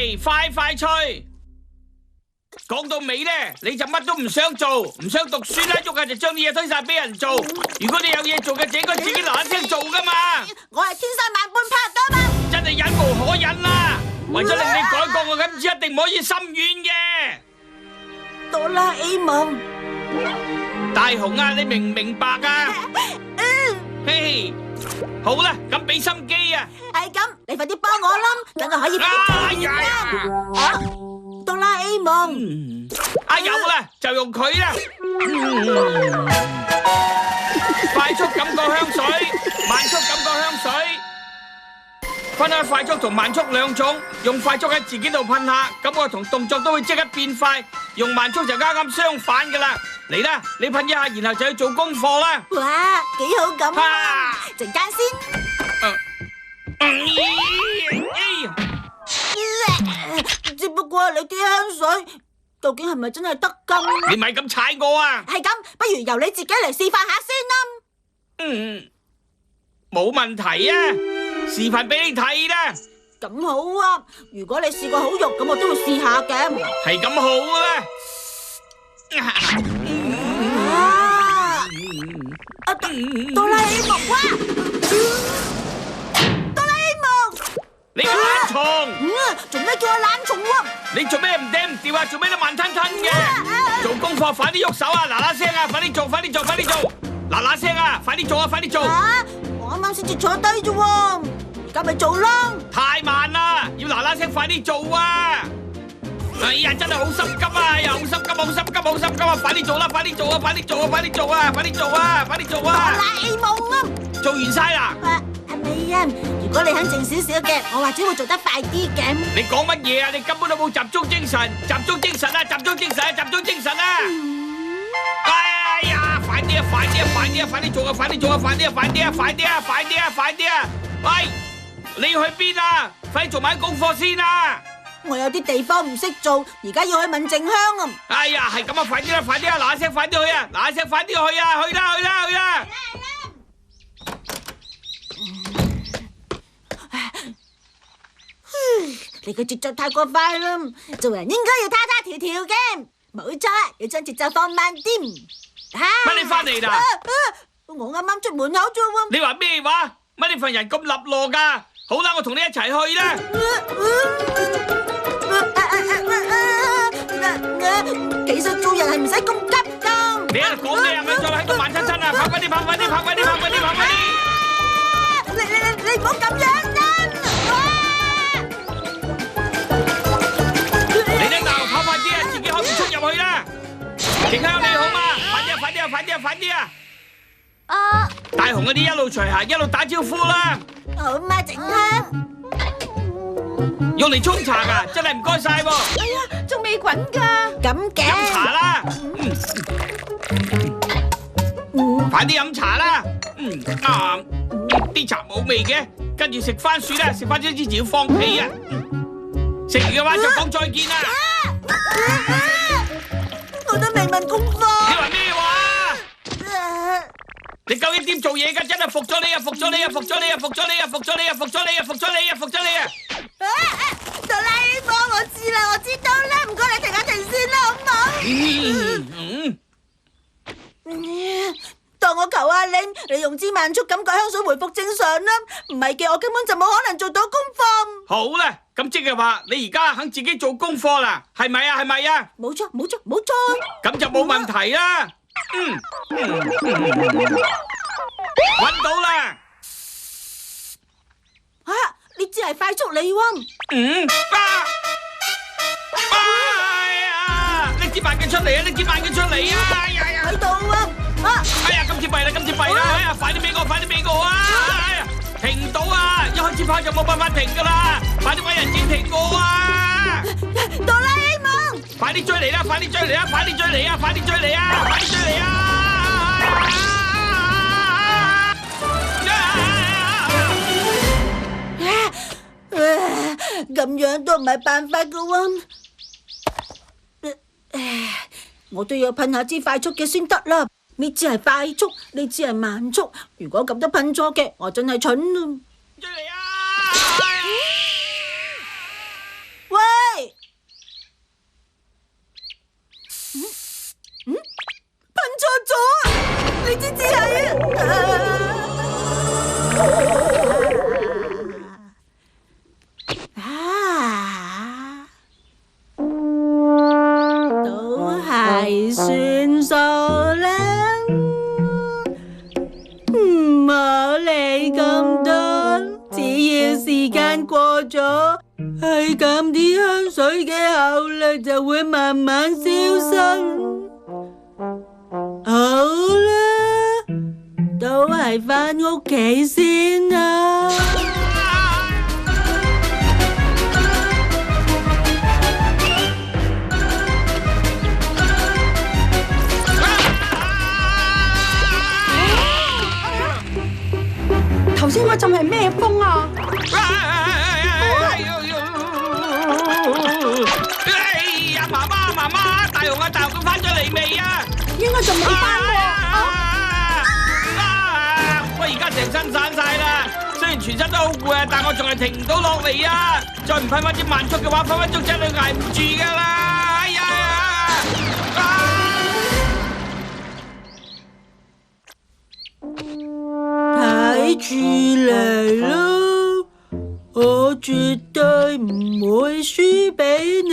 喂，快快脆！講到尾咧，你就乜都唔想做，唔想讀書啦，喐下就將啲嘢推晒俾人做。如果你有嘢做嘅，就應該自己嗱嗱聲做噶嘛。我係天生萬般拍檔嘛。真係忍無可忍啦！為咗令你改過我咁，一定唔可以心軟嘅。哆啦 A 夢，大雄啊，你明唔明白啊？嘿，好啦，咁俾心機啊！係咁，你快啲幫我啦，等我可以快啲做完啦。哆啦 A 夢，有啦，就用佢啦。快速感覺香水，慢速感覺香水。分開快速同慢速兩種，用快速喺自己度噴下，感覺同動作都會即刻變快；用慢速就啱啱相反噶啦。嚟啦，你噴一下，然後就去做功課啦。哇，幾好咁啊！陣間先。只不過你啲香水究竟係咪真係得㗎？你咪咁踩我啊！係咁，不如由你自己嚟示範下先啦。冇問題啊，示範俾你睇啦。咁好啊！如果你試過好肉，咁我都會試下嘅。係咁好啦。哆啦 A 夢哇！哆啦 A 夢，你個懶蟲！做咩叫我懶蟲喎？你做咩唔嗲唔吊啊？做咩都慢吞吞嘅？做功課快啲喐手啊！嗱嗱聲啊！快啲做！快啲做！快啲做！嗱嗱聲啊！快啲做啊！快啲做！我啱啱先至坐低啫喎，而家咪做咯。太慢啦！要嗱嗱聲快啲做啊！哎呀，真係好心急啊！又好心急，好心急，好心急啊！快啲做啦！快啲做啊！快啲做啊！快啲做啊！快啲做啊！快啲做啊！哆啦 A 夢啊！做完晒啦！阿美人，如果你肯靜少少嘅，我或者會做得快啲嘅。你講乜嘢啊？你根本都冇集中精神，集中精神啊！集中精神啊！集中精神啊！哎呀，快啲啊！快啲啊！快啲啊！快啲做啊！快啲做啊！快啲啊！快啲啊！快啲啊！快啲啊！快啲啊！喂，你要去邊啊？快啲做埋功課先啊！我有啲地方唔識做，而家要去問靜香啊！哎呀，係咁啊！快啲啦！快啲啊！嗱一聲快啲去啊！嗱一聲快啲去啊！去啦！去啦！去啦！你個節奏太過快啦，做人應該要他他條條嘅，冇錯，要將節奏放慢啲。乜你翻嚟啦？我啱啱出門口啫喎。你話咩話？乜你份人咁立落噶？好啦，我同你一齊去啦。其實做人係唔使咁急噶。你喺度講咩啊？咪再喺度慢吞吞啊！跑快啲，跑快啲，跑快啲，跑快啲，跑快啲！你唔好咁樣啦！你啲鬧跑快啲啊！自己可唔出入去啦！靜香你好嘛？快啲啊！快啲啊！快啲啊！快啲啊！大雄嗰啲一路除鞋一路打招呼啦！好嘛，靜香。用嚟沖茶噶，真係唔該晒喎！哎呀，仲未滾噶。咁嘅。飲茶啦！快啲飲茶啦！啲茶冇味嘅，跟住食番薯啦！食番薯之前要放屁啊！食完嘅話就講再見啦！我都未問功課。你話咩話？你究竟點做嘢㗎？真係服咗你啊！服咗你啊！服咗你啊！服咗你啊！服咗你啊！服咗你啊！服咗你啊！服咗你啊！哆啦 A 夢，我知啦，我知道啦，唔該你停一停先啦，好唔好？當我求下你用支慢速感覺香水回復正常啦，唔係嘅，我根本就冇可能做到功課。好啦，咁即係話你而家肯自己做功課啦，係咪啊？係咪啊？冇錯，冇錯，冇錯。咁就冇問題啦。搵到啦！呢支係快速利溫。拎支慢嘅出嚟啊！拎支慢嘅出嚟啊！喺度啊！哎呀，今次弊啦，今次弊啦！哎呀，快啲俾我，快啲俾我啊！哎呀，停唔到啊！一開始跑就冇辦法停噶啦！快啲搵人截停我啊！哆啦 A 夢，快啲追嚟啦！快啲追嚟啦！快啲追嚟啊！快啲追嚟啊！快啲追嚟啊！咁樣都唔係辦法噶喎。我都要噴下支快速嘅先得啦。呢支係快速，呢支係慢速。如果咁都噴錯嘅，我真係蠢啊！追嚟啊！喂！咗，你知唔知都係算數啦，唔好理咁多，只要時間過咗，係咁啲香水嘅效力就會慢慢消失。好啦，都係返屋企先啦。頭先嗰陣係咩風啊？媽媽，大雄佢返咗嚟未啊？應該仲未返喎。我而家成身散晒啦，雖然全身都好攰啊，但我仲係停唔到落嚟啊！再唔噴翻啲慢速嘅話，分分鐘真係捱唔住噶啦！哎呀！睇住嚟咯，我絕對唔會輸俾你。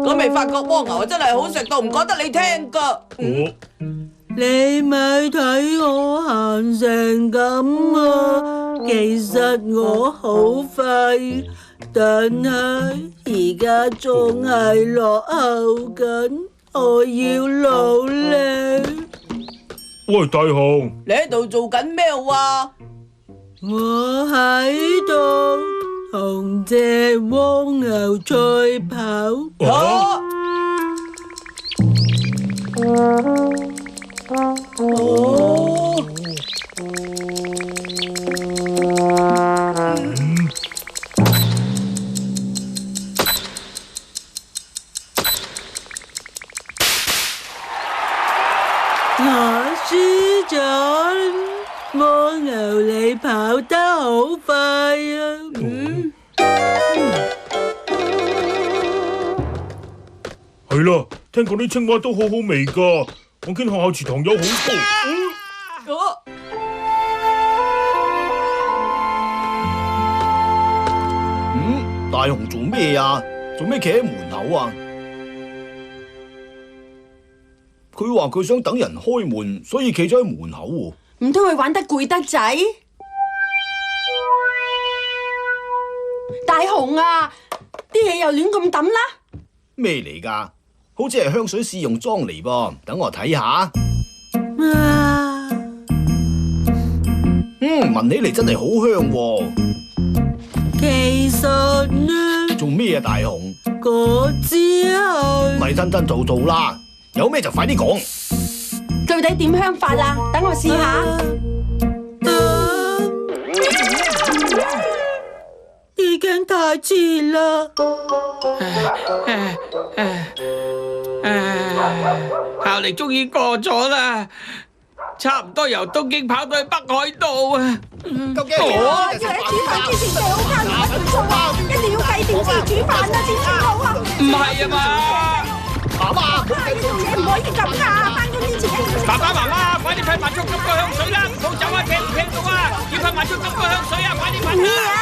我未發覺蝸牛真係好食到唔覺得你聽噶。你咪睇我行成咁啊！其實我好廢，但係而家仲係落後緊，我要努力。喂，大雄，你喺度做緊咩話？我喺度同隻蝸牛賽跑。哦，我輸咗，蝸牛你跑得好快啊！係啦，聽講啲青蛙都好好味噶，我見學校池塘有好多。大雄做咩啊？做咩企喺門口啊？佢話佢想等人開門，所以企咗喺門口喎。唔通佢玩得攰得滯？大雄啊，啲嘢又亂咁抌啦！咩嚟㗎？好似係香水試用裝嚟噃，等我睇下。聞起嚟真係好香喎。其實呢？做咩啊，大雄？嗰支係咪吞吞吐吐啦，有咩就快啲講。到底點香法啊？等我試下。已經太遲啦。效力終於過咗啦，差唔多由東京跑到去北海道啊！究竟要喺煮飯之前最好交完一條數啊！一定要計點先煮飯啊，先煮好啊！唔係啊嘛，媽媽，呢做嘢唔可以咁噶，翻工之前一定要食。爸爸媽媽，快啲噴慢速感覺香水啦！唔好走啊，聽唔聽到啊？要噴慢速感覺香水啊！快啲噴啊！